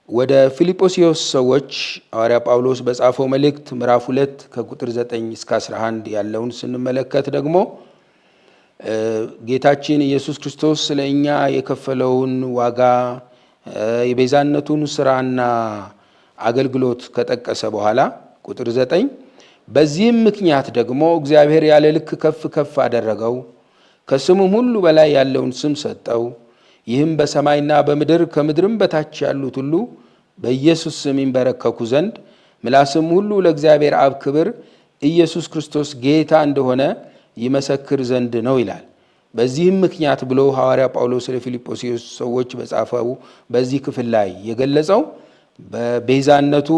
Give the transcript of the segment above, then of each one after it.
ወደ ፊልጵስዩስ ሰዎች ሐዋርያ ጳውሎስ በጻፈው መልእክት ምዕራፍ 2 ከቁጥር 9 እስከ 11 ያለውን ስንመለከት ደግሞ ጌታችን ኢየሱስ ክርስቶስ ስለኛ የከፈለውን ዋጋ የቤዛነቱን ስራና አገልግሎት ከጠቀሰ በኋላ ቁጥር 9 በዚህም ምክንያት ደግሞ እግዚአብሔር ያለ ልክ ከፍ ከፍ አደረገው፣ ከስሙም ሁሉ በላይ ያለውን ስም ሰጠው። ይህም በሰማይና በምድር ከምድርም በታች ያሉት ሁሉ በኢየሱስ ስም ይንበረከኩ ዘንድ ምላስም ሁሉ ለእግዚአብሔር አብ ክብር ኢየሱስ ክርስቶስ ጌታ እንደሆነ ይመሰክር ዘንድ ነው ይላል። በዚህም ምክንያት ብሎ ሐዋርያ ጳውሎስ ለፊልጵስዩስ ሰዎች በጻፈው በዚህ ክፍል ላይ የገለጸው በቤዛነቱ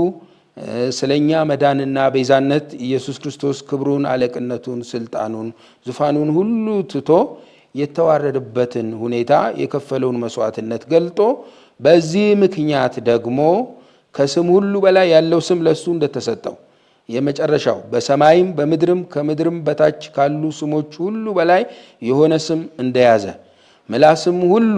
ስለኛ መዳንና ቤዛነት ኢየሱስ ክርስቶስ ክብሩን፣ አለቅነቱን፣ ስልጣኑን፣ ዙፋኑን ሁሉ ትቶ የተዋረደበትን ሁኔታ የከፈለውን መስዋዕትነት ገልጦ በዚህ ምክንያት ደግሞ ከስም ሁሉ በላይ ያለው ስም ለሱ እንደተሰጠው የመጨረሻው በሰማይም በምድርም ከምድርም በታች ካሉ ስሞች ሁሉ በላይ የሆነ ስም እንደያዘ ምላስም ሁሉ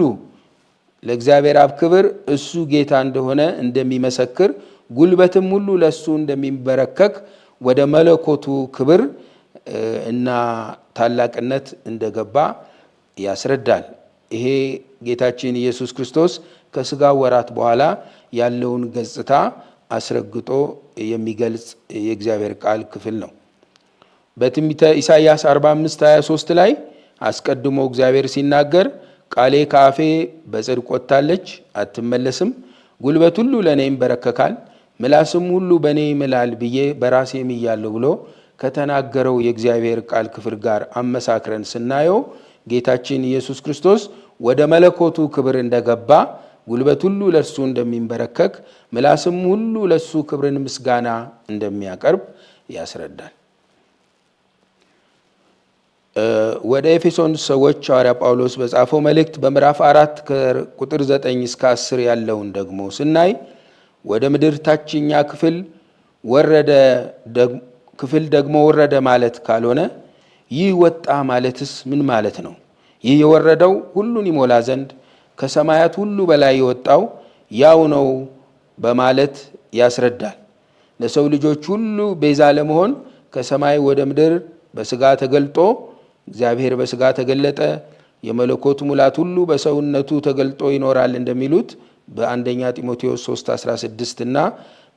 ለእግዚአብሔር አብ ክብር እሱ ጌታ እንደሆነ እንደሚመሰክር ጉልበትም ሁሉ ለሱ እንደሚበረከክ ወደ መለኮቱ ክብር እና ታላቅነት እንደገባ ያስረዳል። ይሄ ጌታችን ኢየሱስ ክርስቶስ ከስጋ ወራት በኋላ ያለውን ገጽታ አስረግጦ የሚገልጽ የእግዚአብሔር ቃል ክፍል ነው። በትንቢተ ኢሳይያስ 45:23 ላይ አስቀድሞ እግዚአብሔር ሲናገር ቃሌ ከአፌ በጽድቅ ወጥታለች አትመለስም፣ ጉልበት ሁሉ ለእኔ ይንበረከካል፣ ምላስም ሁሉ በእኔ ይምላል ብዬ በራሴ ምያለሁ ብሎ ከተናገረው የእግዚአብሔር ቃል ክፍል ጋር አመሳክረን ስናየው ጌታችን ኢየሱስ ክርስቶስ ወደ መለኮቱ ክብር እንደገባ ጉልበት ሁሉ ለሱ እንደሚንበረከክ ምላስም ሁሉ ለሱ ክብርን ምስጋና እንደሚያቀርብ ያስረዳል። ወደ ኤፌሶን ሰዎች ሐዋርያ ጳውሎስ በጻፈው መልእክት በምዕራፍ 4 ከቁጥር 9 እስከ 10 ያለውን ደግሞ ስናይ ወደ ምድር ታችኛ ክፍል ደግሞ ወረደ ማለት ካልሆነ ይህ ወጣ ማለትስ ምን ማለት ነው? ይህ የወረደው ሁሉን ይሞላ ዘንድ ከሰማያት ሁሉ በላይ የወጣው ያው ነው በማለት ያስረዳል። ለሰው ልጆች ሁሉ ቤዛ ለመሆን ከሰማይ ወደ ምድር በስጋ ተገልጦ እግዚአብሔር በስጋ ተገለጠ፣ የመለኮቱ ሙላት ሁሉ በሰውነቱ ተገልጦ ይኖራል እንደሚሉት በአንደኛ ጢሞቴዎስ 3:16 እና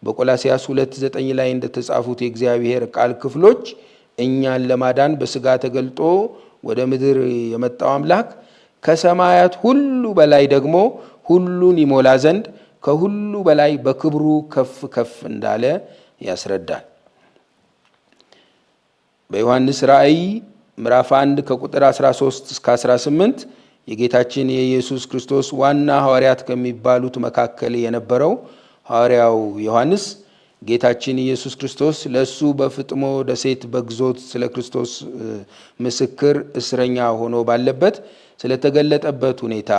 በቆላስያስ 2:9 ላይ እንደተጻፉት የእግዚአብሔር ቃል ክፍሎች እኛን ለማዳን በስጋ ተገልጦ ወደ ምድር የመጣው አምላክ ከሰማያት ሁሉ በላይ ደግሞ ሁሉን ይሞላ ዘንድ ከሁሉ በላይ በክብሩ ከፍ ከፍ እንዳለ ያስረዳል። በዮሐንስ ራእይ ምዕራፍ 1 ከቁጥር 13 እስከ 18 የጌታችን የኢየሱስ ክርስቶስ ዋና ሐዋርያት ከሚባሉት መካከል የነበረው ሐዋርያው ዮሐንስ ጌታችን ኢየሱስ ክርስቶስ ለሱ በፍጥሞ ደሴት በግዞት ስለ ክርስቶስ ምስክር እስረኛ ሆኖ ባለበት ስለተገለጠበት ሁኔታ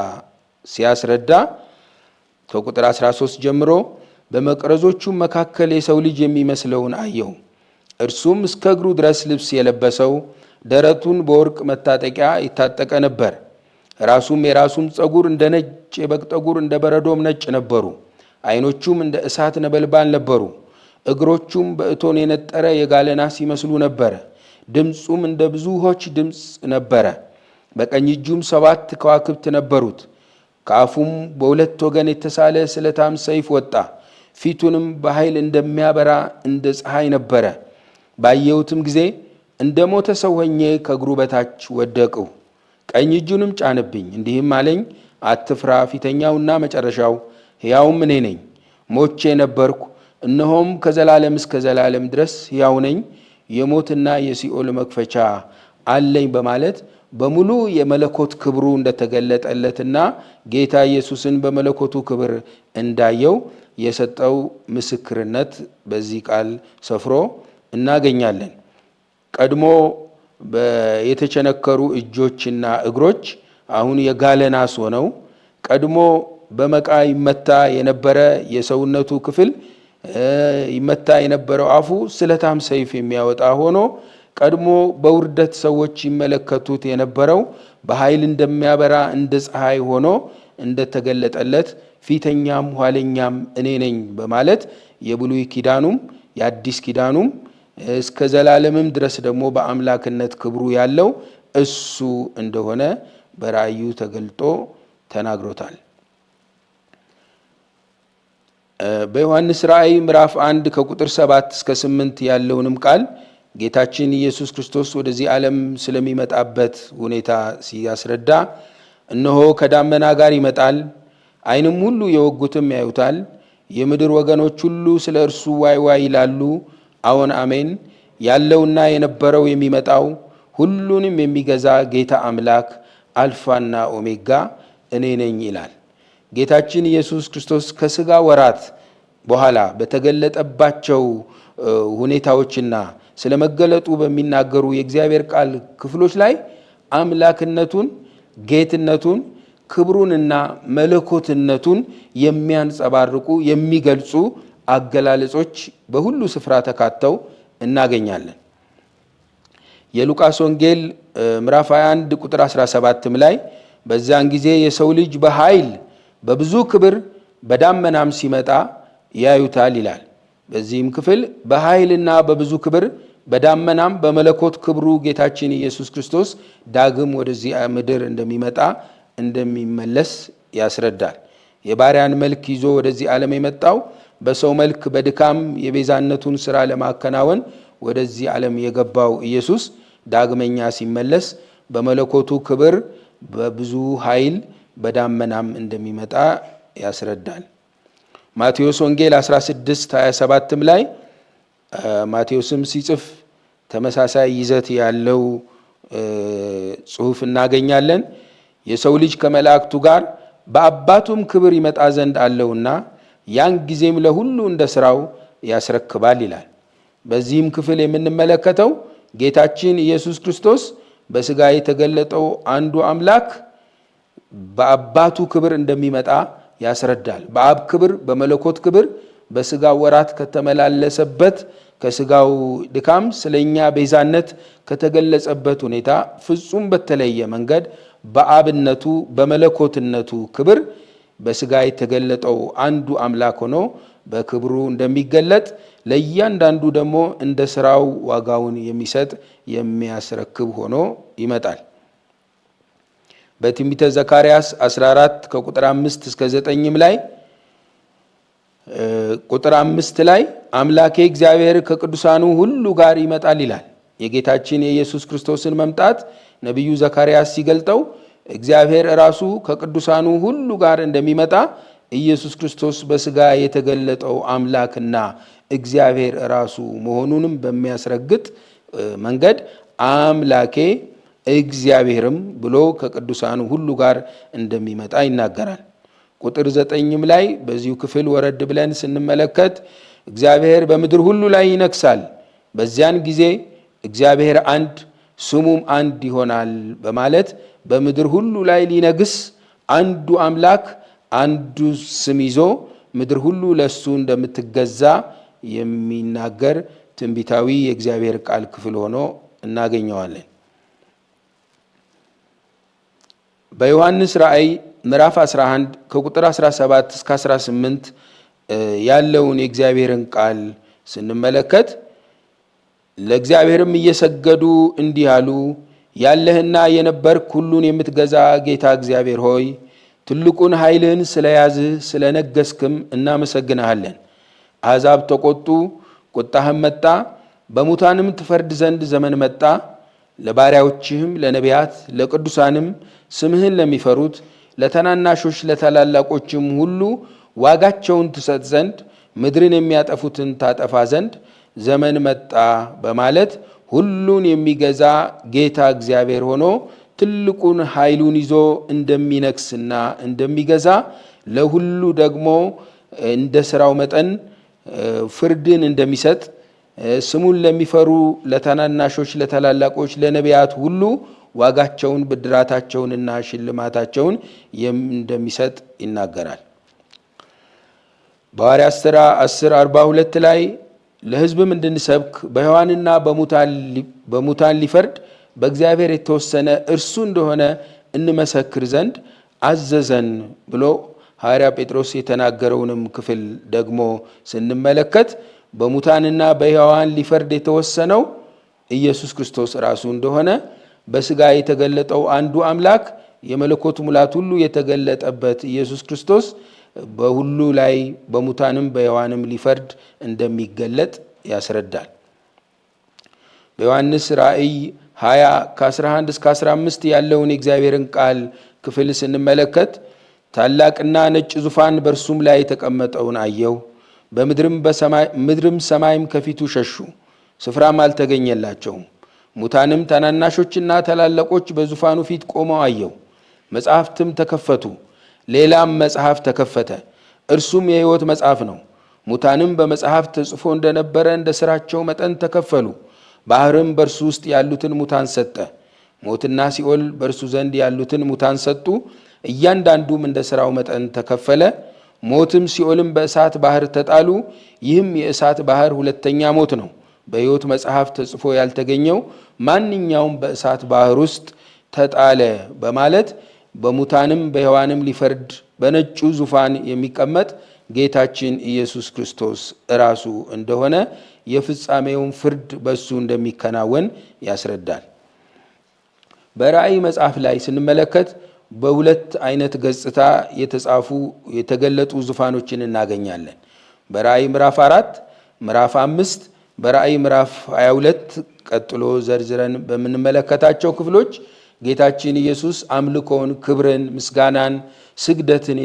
ሲያስረዳ ከቁጥር 13 ጀምሮ በመቅረዞቹ መካከል የሰው ልጅ የሚመስለውን አየሁ። እርሱም እስከ እግሩ ድረስ ልብስ የለበሰው ደረቱን በወርቅ መታጠቂያ ይታጠቀ ነበር። ራሱም የራሱም ጸጉር እንደ ነጭ የበግ ጠጉር እንደ በረዶም ነጭ ነበሩ። ዓይኖቹም እንደ እሳት ነበልባል ነበሩ። እግሮቹም በእቶን የነጠረ የጋለ ናስ ይመስሉ ነበረ። ድምፁም እንደ ብዙ ውኆች ድምፅ ነበረ። በቀኝ እጁም 7 ከዋክብት ነበሩት። ከአፉም በሁለት ወገን የተሳለ ስለታም ሰይፍ ወጣ። ፊቱንም በኃይል እንደሚያበራ እንደ ፀሐይ ነበረ። ባየሁትም ጊዜ እንደ ሞተ ሰው ሆኜ ከእግሩ በታች ወደቅሁ። ቀኝ እጁንም ጫነብኝ፣ እንዲህም አለኝ፣ አትፍራ፣ ፊተኛውና መጨረሻው ሕያውም እኔ ነኝ። ሞቼ ነበርኩ፣ እነሆም ከዘላለም እስከ ዘላለም ድረስ ሕያው ነኝ፣ የሞትና የሲኦል መክፈቻ አለኝ በማለት በሙሉ የመለኮት ክብሩ እንደተገለጠለትና ጌታ ኢየሱስን በመለኮቱ ክብር እንዳየው የሰጠው ምስክርነት በዚህ ቃል ሰፍሮ እናገኛለን። ቀድሞ የተቸነከሩ እጆችና እግሮች አሁን የጋለ ናስ ሆነው ቀድሞ በመቃ ይመታ የነበረ የሰውነቱ ክፍል ይመታ የነበረው አፉ ስለታም ሰይፍ የሚያወጣ ሆኖ ቀድሞ በውርደት ሰዎች ይመለከቱት የነበረው በኃይል እንደሚያበራ እንደ ፀሐይ ሆኖ እንደተገለጠለት ፊተኛም ኋለኛም እኔ ነኝ በማለት የብሉይ ኪዳኑም የአዲስ ኪዳኑም እስከ ዘላለምም ድረስ ደግሞ በአምላክነት ክብሩ ያለው እሱ እንደሆነ በራእዩ ተገልጦ ተናግሮታል። በዮሐንስ ራእይ ምዕራፍ 1 ከቁጥር 7 እስከ 8 ያለውንም ቃል ጌታችን ኢየሱስ ክርስቶስ ወደዚህ ዓለም ስለሚመጣበት ሁኔታ ሲያስረዳ እነሆ ከዳመና ጋር ይመጣል፣ ዓይንም ሁሉ የወጉትም ያዩታል፣ የምድር ወገኖች ሁሉ ስለ እርሱ ዋይ ዋይ ይላሉ። አዎን አሜን። ያለውና የነበረው የሚመጣው ሁሉንም የሚገዛ ጌታ አምላክ አልፋና ኦሜጋ እኔ ነኝ ይላል። ጌታችን ኢየሱስ ክርስቶስ ከሥጋ ወራት በኋላ በተገለጠባቸው ሁኔታዎችና ስለመገለጡ በሚናገሩ የእግዚአብሔር ቃል ክፍሎች ላይ አምላክነቱን፣ ጌትነቱን፣ ክብሩንና መለኮትነቱን የሚያንጸባርቁ የሚገልጹ አገላለጾች በሁሉ ስፍራ ተካተው እናገኛለን። የሉቃስ ወንጌል ምዕራፍ 21 ቁጥር 17 ላይ በዚያን ጊዜ የሰው ልጅ በኃይል በብዙ ክብር በዳመናም ሲመጣ ያዩታል ይላል። በዚህም ክፍል በኃይልና በብዙ ክብር በዳመናም በመለኮት ክብሩ ጌታችን ኢየሱስ ክርስቶስ ዳግም ወደዚህ ምድር እንደሚመጣ እንደሚመለስ ያስረዳል። የባሪያን መልክ ይዞ ወደዚህ ዓለም የመጣው በሰው መልክ በድካም የቤዛነቱን ሥራ ለማከናወን ወደዚህ ዓለም የገባው ኢየሱስ ዳግመኛ ሲመለስ በመለኮቱ ክብር በብዙ ኃይል በዳመናም እንደሚመጣ ያስረዳል። ማቴዎስ ወንጌል 16:27 ላይ ማቴዎስም ሲጽፍ ተመሳሳይ ይዘት ያለው ጽሑፍ እናገኛለን። የሰው ልጅ ከመላእክቱ ጋር በአባቱም ክብር ይመጣ ዘንድ አለውና ያን ጊዜም ለሁሉ እንደ ሥራው ያስረክባል ይላል። በዚህም ክፍል የምንመለከተው ጌታችን ኢየሱስ ክርስቶስ በሥጋ የተገለጠው አንዱ አምላክ በአባቱ ክብር እንደሚመጣ ያስረዳል። በአብ ክብር በመለኮት ክብር በሥጋው ወራት ከተመላለሰበት ከሥጋው ድካም ስለኛ ቤዛነት ከተገለጸበት ሁኔታ ፍጹም በተለየ መንገድ በአብነቱ በመለኮትነቱ ክብር በሥጋ የተገለጠው አንዱ አምላክ ሆኖ በክብሩ እንደሚገለጥ ለእያንዳንዱ ደግሞ እንደ ሥራው ዋጋውን የሚሰጥ የሚያስረክብ ሆኖ ይመጣል። በትንቢተ ዘካርያስ 14 ከቁጥር 5 እስከ 9 ላይ ቁጥር 5 ላይ አምላኬ እግዚአብሔር ከቅዱሳኑ ሁሉ ጋር ይመጣል ይላል። የጌታችን የኢየሱስ ክርስቶስን መምጣት ነቢዩ ዘካርያስ ሲገልጠው እግዚአብሔር ራሱ ከቅዱሳኑ ሁሉ ጋር እንደሚመጣ ኢየሱስ ክርስቶስ በሥጋ የተገለጠው አምላክና እግዚአብሔር ራሱ መሆኑንም በሚያስረግጥ መንገድ አምላኬ እግዚአብሔርም ብሎ ከቅዱሳኑ ሁሉ ጋር እንደሚመጣ ይናገራል። ቁጥር 9 ላይ በዚሁ ክፍል ወረድ ብለን ስንመለከት እግዚአብሔር በምድር ሁሉ ላይ ይነግሳል፣ በዚያን ጊዜ እግዚአብሔር አንድ ስሙም አንድ ይሆናል በማለት በምድር ሁሉ ላይ ሊነግስ አንዱ አምላክ አንዱ ስም ይዞ ምድር ሁሉ ለሱ እንደምትገዛ የሚናገር ትንቢታዊ የእግዚአብሔር ቃል ክፍል ሆኖ እናገኘዋለን። በዮሐንስ ራእይ ምዕራፍ 11 ከቁጥር 17 እስከ 18 ያለውን የእግዚአብሔርን ቃል ስንመለከት ለእግዚአብሔርም እየሰገዱ እንዲህ አሉ፣ ያለህና የነበርክ ሁሉን የምትገዛ ጌታ እግዚአብሔር ሆይ ትልቁን ኃይልህን ስለያዝህ ስለነገስክም እናመሰግንሃለን። አሕዛብ ተቆጡ፣ ቁጣህም መጣ፣ በሙታንም ትፈርድ ዘንድ ዘመን መጣ። ለባሪያዎችህም ለነቢያት ለቅዱሳንም ስምህን ለሚፈሩት ለተናናሾች ለታላላቆችም ሁሉ ዋጋቸውን ትሰጥ ዘንድ ምድርን የሚያጠፉትን ታጠፋ ዘንድ ዘመን መጣ በማለት ሁሉን የሚገዛ ጌታ እግዚአብሔር ሆኖ ትልቁን ኃይሉን ይዞ እንደሚነግስና እንደሚገዛ ለሁሉ ደግሞ እንደ ሥራው መጠን ፍርድን እንደሚሰጥ ስሙን ለሚፈሩ ለታናናሾች ለታላላቆች ለነቢያት ሁሉ ዋጋቸውን ብድራታቸውንና ሽልማታቸውን እንደሚሰጥ ይናገራል። በሐዋርያት ሥራ 10:42 ላይ ለሕዝብም እንድንሰብክ በሕያዋንና በሙታን ሊፈርድ በእግዚአብሔር የተወሰነ እርሱ እንደሆነ እንመሰክር ዘንድ አዘዘን ብሎ ሐዋርያ ጴጥሮስ የተናገረውንም ክፍል ደግሞ ስንመለከት በሙታንና በሕያዋን ሊፈርድ የተወሰነው ኢየሱስ ክርስቶስ ራሱ እንደሆነ፣ በሥጋ የተገለጠው አንዱ አምላክ የመለኮት ሙላት ሁሉ የተገለጠበት ኢየሱስ ክርስቶስ በሁሉ ላይ በሙታንም በሕያዋንም ሊፈርድ እንደሚገለጥ ያስረዳል። በዮሐንስ ራእይ 20:11 እስከ 15 ያለውን የእግዚአብሔርን ቃል ክፍል ስንመለከት ታላቅና ነጭ ዙፋን በእርሱም ላይ የተቀመጠውን አየው። በምድርም ሰማይም ከፊቱ ሸሹ፣ ስፍራም አልተገኘላቸውም። ሙታንም ታናናሾችና ታላላቆች በዙፋኑ ፊት ቆመው አየው። መጽሐፍትም ተከፈቱ። ሌላም መጽሐፍ ተከፈተ፣ እርሱም የሕይወት መጽሐፍ ነው። ሙታንም በመጽሐፍ ተጽፎ እንደነበረ እንደ ሥራቸው መጠን ተከፈሉ። ባህርም በእርሱ ውስጥ ያሉትን ሙታን ሰጠ። ሞትና ሲኦል በእርሱ ዘንድ ያሉትን ሙታን ሰጡ። እያንዳንዱም እንደ ሥራው መጠን ተከፈለ። ሞትም ሲኦልም በእሳት ባህር ተጣሉ። ይህም የእሳት ባህር ሁለተኛ ሞት ነው። በሕይወት መጽሐፍ ተጽፎ ያልተገኘው ማንኛውም በእሳት ባህር ውስጥ ተጣለ በማለት በሙታንም በሕያዋንም ሊፈርድ በነጩ ዙፋን የሚቀመጥ ጌታችን ኢየሱስ ክርስቶስ ራሱ እንደሆነ የፍጻሜውን ፍርድ በሱ እንደሚከናወን ያስረዳል። በራእይ መጽሐፍ ላይ ስንመለከት በሁለት አይነት ገጽታ የተገለጡ ዙፋኖችን እናገኛለን። በራእይ ምዕራፍ 4፣ ምዕራፍ 5፣ በራእይ ምዕራፍ 22 ቀጥሎ ዘርዝረን በምንመለከታቸው ክፍሎች ጌታችን ኢየሱስ አምልኮን፣ ክብርን፣ ምስጋናን፣ ስግደትን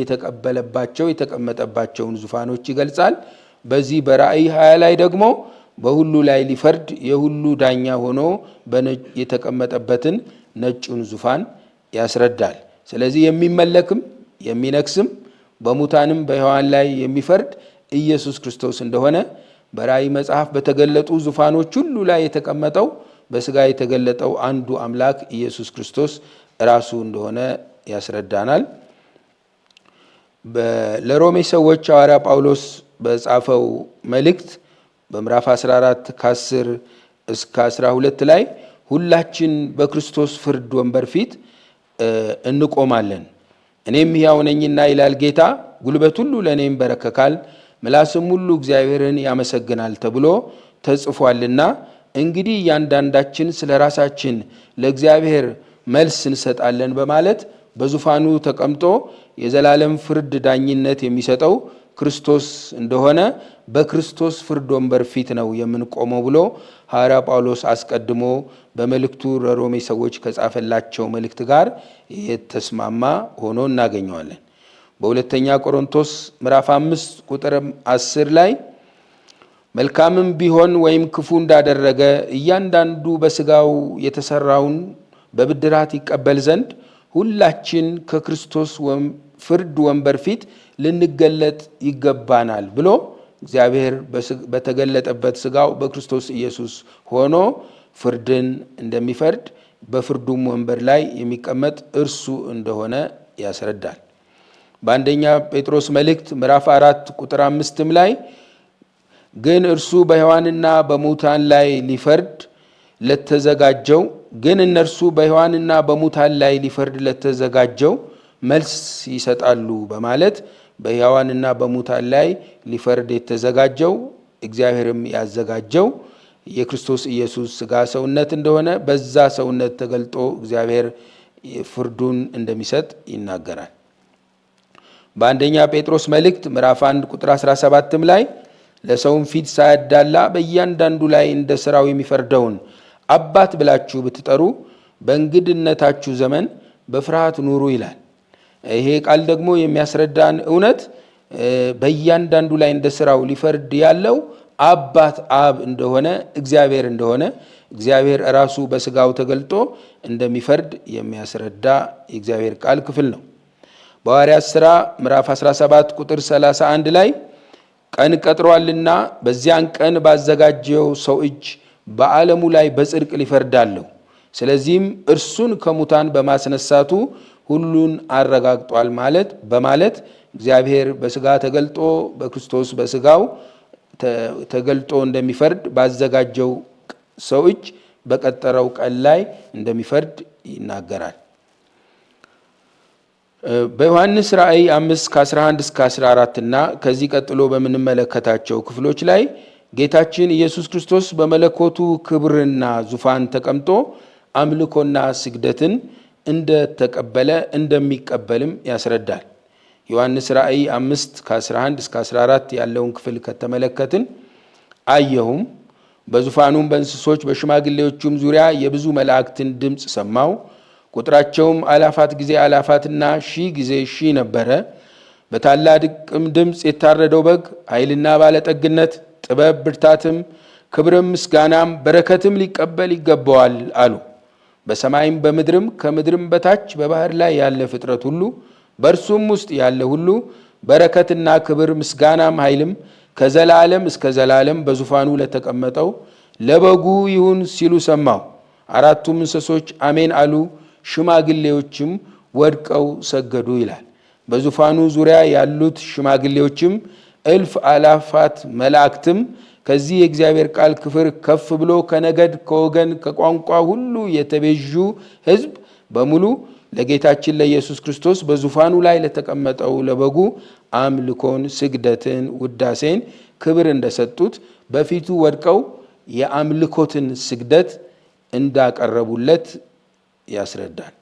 የተቀመጠባቸውን ዙፋኖች ይገልጻል። በዚህ በራእይ 20 ላይ ደግሞ በሁሉ ላይ ሊፈርድ የሁሉ ዳኛ ሆኖ የተቀመጠበትን ነጩን ዙፋን ያስረዳል። ስለዚህ የሚመለክም የሚነክስም በሙታንም በሕያዋን ላይ የሚፈርድ ኢየሱስ ክርስቶስ እንደሆነ በራእይ መጽሐፍ በተገለጡ ዙፋኖች ሁሉ ላይ የተቀመጠው በሥጋ የተገለጠው አንዱ አምላክ ኢየሱስ ክርስቶስ ራሱ እንደሆነ ያስረዳናል። ለሮሜ ሰዎች ሐዋርያ ጳውሎስ በጻፈው መልእክት በምዕራፍ 14 ከ10 እስከ 12 ላይ ሁላችን በክርስቶስ ፍርድ ወንበር ፊት እንቆማለን። እኔም ሕያው ነኝና ይላል ጌታ፣ ጉልበት ሁሉ ለእኔ ይንበረከካል፣ ምላስም ሁሉ እግዚአብሔርን ያመሰግናል ተብሎ ተጽፏልና እንግዲህ እያንዳንዳችን ስለ ራሳችን ለእግዚአብሔር መልስ እንሰጣለን በማለት በዙፋኑ ተቀምጦ የዘላለም ፍርድ ዳኝነት የሚሰጠው ክርስቶስ እንደሆነ በክርስቶስ ፍርድ ወንበር ፊት ነው የምንቆመው ብሎ ሐዋርያ ጳውሎስ አስቀድሞ በመልእክቱ ለሮሜ ሰዎች ከጻፈላቸው መልእክት ጋር የተስማማ ሆኖ እናገኘዋለን። በሁለተኛ ቆሮንቶስ ምዕራፍ 5 ቁጥር 10 ላይ መልካምም ቢሆን ወይም ክፉ እንዳደረገ እያንዳንዱ በሥጋው የተሰራውን በብድራት ይቀበል ዘንድ ሁላችን ከክርስቶስ ፍርድ ወንበር ፊት ልንገለጥ ይገባናል ብሎ እግዚአብሔር በተገለጠበት ሥጋው በክርስቶስ ኢየሱስ ሆኖ ፍርድን እንደሚፈርድ በፍርዱም ወንበር ላይ የሚቀመጥ እርሱ እንደሆነ ያስረዳል። በአንደኛ ጴጥሮስ መልእክት ምዕራፍ 4 ቁጥር 5 ላይ ግን እርሱ በሕያዋንና በሙታን ላይ ሊፈርድ ለተዘጋጀው እነርሱ በሕያዋንና በሙታን ላይ ሊፈርድ ለተዘጋጀው መልስ ይሰጣሉ በማለት በሕያዋንና በሙታን ላይ ሊፈርድ የተዘጋጀው እግዚአብሔርም ያዘጋጀው የክርስቶስ ኢየሱስ ሥጋ ሰውነት እንደሆነ በዛ ሰውነት ተገልጦ እግዚአብሔር ፍርዱን እንደሚሰጥ ይናገራል። በአንደኛ ጴጥሮስ መልእክት ምዕራፍ 1 ቁጥር 17 ላይ ለሰውም ፊት ሳያዳላ በእያንዳንዱ ላይ እንደ ሥራው የሚፈርደውን አባት ብላችሁ ብትጠሩ በእንግድነታችሁ ዘመን በፍርሃት ኑሩ ይላል። ይሄ ቃል ደግሞ የሚያስረዳን እውነት በእያንዳንዱ ላይ እንደ ሥራው ሊፈርድ ያለው አባት አብ እንደሆነ እግዚአብሔር ራሱ በሥጋው ተገልጦ እንደሚፈርድ የሚያስረዳ የእግዚአብሔር ቃል ክፍል ነው። በሐዋርያት ሥራ ምዕራፍ 17 ቁጥር 31 ላይ ቀን ቀጥሯልና በዚያን ቀን ባዘጋጀው ሰው እጅ በዓለሙ ላይ በጽድቅ ሊፈርዳለሁ። ስለዚህም እርሱን ከሙታን በማስነሳቱ ሁሉን አረጋግጧል በማለት እግዚአብሔር በስጋ ተገልጦ በክርስቶስ በስጋው ተገልጦ እንደሚፈርድ ባዘጋጀው ሰው እጅ በቀጠረው ቀን ላይ እንደሚፈርድ ይናገራል። በዮሐንስ ራእይ 5:11-14 እና ከዚህ ቀጥሎ በምንመለከታቸው ክፍሎች ላይ ጌታችን ኢየሱስ ክርስቶስ በመለኮቱ ክብርና ዙፋን ተቀምጦ አምልኮና ስግደትን እንደተቀበለ እንደሚቀበልም ያስረዳል። ዮሐንስ ራእይ 5:11-14 ያለውን ክፍል ከተመለከትን አየሁም፣ በዙፋኑም በእንስሶች በሽማግሌዎቹም ዙሪያ የብዙ መላእክትን ድምፅ ሰማው። ቁጥራቸውም አላፋት ጊዜ አላፋትና ሺህ ጊዜ ሺህ ነበረ። በታላቅም ድምፅ የታረደው በግ ኃይልና ባለጠግነት፣ ጥበብ፣ ብርታትም፣ ክብርም፣ ምስጋናም በረከትም ሊቀበል ይገባዋል አሉ። በሰማይም በምድርም ከምድርም በታች በባህር ላይ ያለ ፍጥረት ሁሉ በእርሱም ውስጥ ያለ ሁሉ በረከትና ክብር ምስጋናም ኃይልም ከዘላለም እስከ ዘላለም በዙፋኑ ለተቀመጠው ለበጉ ይሁን ሲሉ ሰማሁ። አራቱም እንስሶች አሜን አሉ። ሽማግሌዎችም ወድቀው ሰገዱ ይላል። በዙፋኑ ዙሪያ ያሉት ሽማግሌዎችም እልፍ አላፋት መላእክትም ከዚህ የእግዚአብሔር ቃል ክፍር ከፍ ብሎ ከነገድ ከወገን ከቋንቋ ሁሉ የተቤዡ ሕዝብ በሙሉ ለጌታችን ለኢየሱስ ክርስቶስ በዙፋኑ ላይ ለተቀመጠው ለበጉ አምልኮን፣ ስግደትን፣ ውዳሴን፣ ክብር እንደሰጡት በፊቱ ወድቀው የአምልኮትን ስግደት እንዳቀረቡለት ያስረዳል።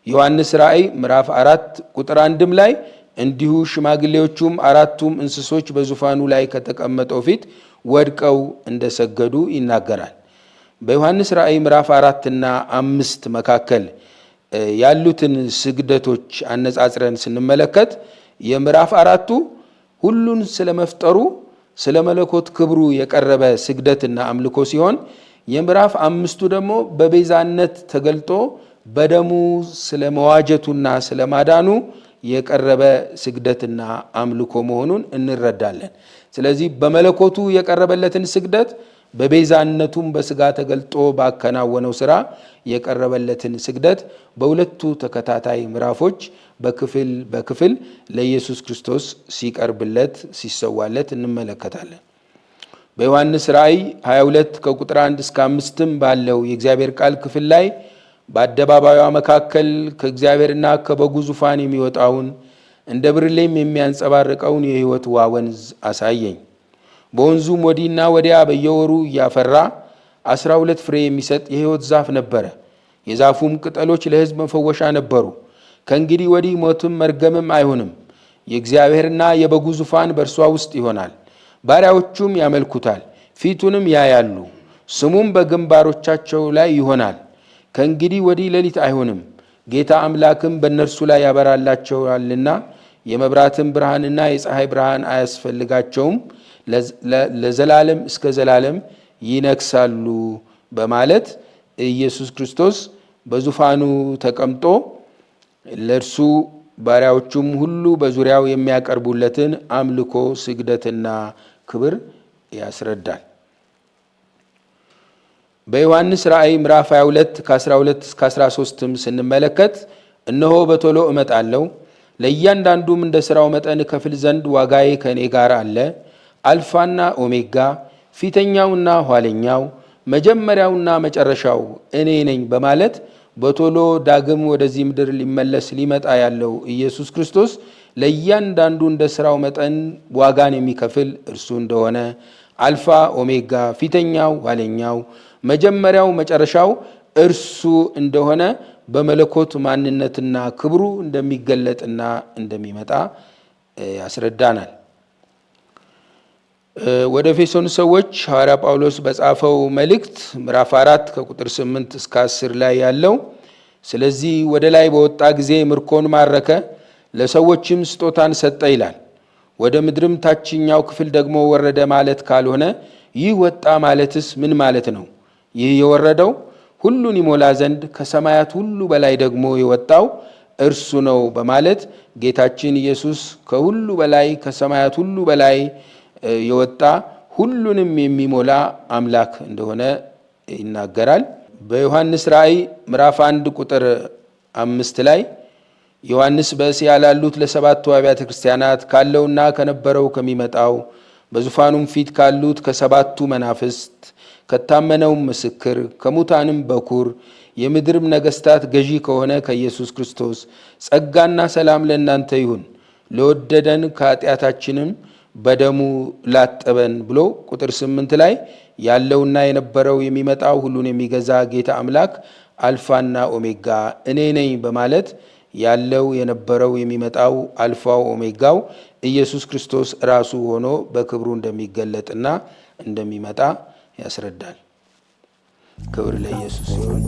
ዮሐንስ ራእይ ምዕራፍ 4 ቁጥር 1 ላይ እንዲሁ ሽማግሌዎቹም አራቱም እንስሶች በዙፋኑ ላይ ከተቀመጠው ፊት ወድቀው እንደሰገዱ ይናገራል። በዮሐንስ ራእይ ምዕራፍ 4 እና 5 መካከል ያሉትን ስግደቶች አነጻጽረን ስንመለከት የምዕራፍ 4ቱ ሁሉን ስለመፍጠሩ ስለ መለኮት ክብሩ የቀረበ ስግደትና አምልኮ ሲሆን የምዕራፍ 5ቱ ደግሞ በቤዛነት ተገልጦ በደሙ ስለ መዋጀቱና ስለ ማዳኑ የቀረበ ስግደትና አምልኮ መሆኑን እንረዳለን። ስለዚህ በመለኮቱ የቀረበለትን ስግደት በቤዛነቱም በስጋ ተገልጦ ባከናወነው ስራ የቀረበለትን ስግደት በሁለቱ ተከታታይ ምዕራፎች በክፍል በክፍል ለኢየሱስ ክርስቶስ ሲቀርብለት ሲሰዋለት እንመለከታለን። በዮሐንስ ራእይ 22 ከቁጥር 1 እስከ 5 ባለው የእግዚአብሔር ቃል ክፍል ላይ በአደባባዩ መካከል ከእግዚአብሔርና ከበጉ ዙፋን የሚወጣውን እንደ ብርሌም የሚያንጸባርቀውን የሕይወት ውሃ ወንዝ አሳየኝ። በወንዙም ወዲና ወዲያ በየወሩ እያፈራ 12 ፍሬ የሚሰጥ የሕይወት ዛፍ ነበረ። የዛፉም ቅጠሎች ለሕዝብ መፈወሻ ነበሩ። ከእንግዲህ ወዲህ ሞትም መርገምም አይሆንም። የእግዚአብሔርና የበጉ ዙፋን በእርሷ ውስጥ ይሆናል። ባሪያዎቹም ያመልኩታል፣ ፊቱንም ያያሉ። ስሙም በግንባሮቻቸው ላይ ይሆናል። ከእንግዲህ ወዲህ ሌሊት አይሆንም። ጌታ አምላክም በእነርሱ ላይ ያበራላቸዋልና የመብራትም ብርሃንና የፀሐይ ብርሃን አያስፈልጋቸውም፣ ለዘላለም እስከ ዘላለም ይነግሳሉ በማለት ኢየሱስ ክርስቶስ በዙፋኑ ተቀምጦ ለእርሱ ባሪያዎቹም ሁሉ በዙሪያው የሚያቀርቡለትን አምልኮ፣ ስግደትና ክብር ያስረዳል። በዮሐንስ ራእይ ምዕራፍ 22 ከ12 እስከ 13 ስንመለከት እነሆ በቶሎ እመጣለሁ፣ ለእያንዳንዱም እንደ ሥራው መጠን እከፍል ዘንድ ዋጋዬ ከእኔ ጋር አለ። አልፋና ኦሜጋ፣ ፊተኛውና ኋለኛው፣ መጀመሪያውና መጨረሻው እኔ ነኝ በማለት በቶሎ ዳግም ወደዚህ ምድር ሊመጣ ያለው ኢየሱስ ክርስቶስ ለእያንዳንዱ እንደ ሥራው መጠን ዋጋን የሚከፍል እርሱ እንደሆነ፣ አልፋ ኦሜጋ፣ ፊተኛው ኋለኛው፣ መጀመሪያው መጨረሻው እርሱ እንደሆነ በመለኮት ማንነትና ክብሩ እንደሚገለጥና እንደሚመጣ ያስረዳናል። ወደ ኤፌሶን ሰዎች ሐዋርያ ጳውሎስ በጻፈው መልእክት ምዕራፍ 4 ከቁጥር 8 እስከ 10 ላይ ያለው ስለዚህ ወደ ላይ በወጣ ጊዜ ምርኮን ማረከ፣ ለሰዎችም ስጦታን ሰጠ ይላል። ወደ ምድርም ታችኛው ክፍል ደግሞ ወረደ ማለት ካልሆነ ይህ ወጣ ማለትስ ምን ማለት ነው? ይህ የወረደው ሁሉን ይሞላ ዘንድ ከሰማያት ሁሉ በላይ ደግሞ የወጣው እርሱ ነው በማለት ጌታችን ኢየሱስ ከሁሉ በላይ ከሰማያት ሁሉ በላይ የወጣ ሁሉንም የሚሞላ አምላክ እንደሆነ ይናገራል። በዮሐንስ ራእይ ምዕራፍ 1 ቁጥር 5 ላይ ዮሐንስ በእስያ ላሉት ለሰባቱ አብያተ ክርስቲያናት ካለውና ከነበረው ከሚመጣው በዙፋኑም ፊት ካሉት ከሰባቱ መናፍስት ከታመነው ምስክር ከሙታንም በኩር የምድርም ነገስታት ገዢ ከሆነ ከኢየሱስ ክርስቶስ ጸጋና ሰላም ለእናንተ ይሁን ለወደደን ከኃጢአታችንም በደሙ ላጠበን ብሎ ቁጥር 8 ላይ ያለውና የነበረው የሚመጣው ሁሉን የሚገዛ ጌታ አምላክ አልፋና ኦሜጋ እኔ ነኝ በማለት ያለው የነበረው የሚመጣው አልፋው ኦሜጋው ኢየሱስ ክርስቶስ ራሱ ሆኖ በክብሩ እንደሚገለጥና እንደሚመጣ ያስረዳል። ክብር ለኢየሱስ ይሁን።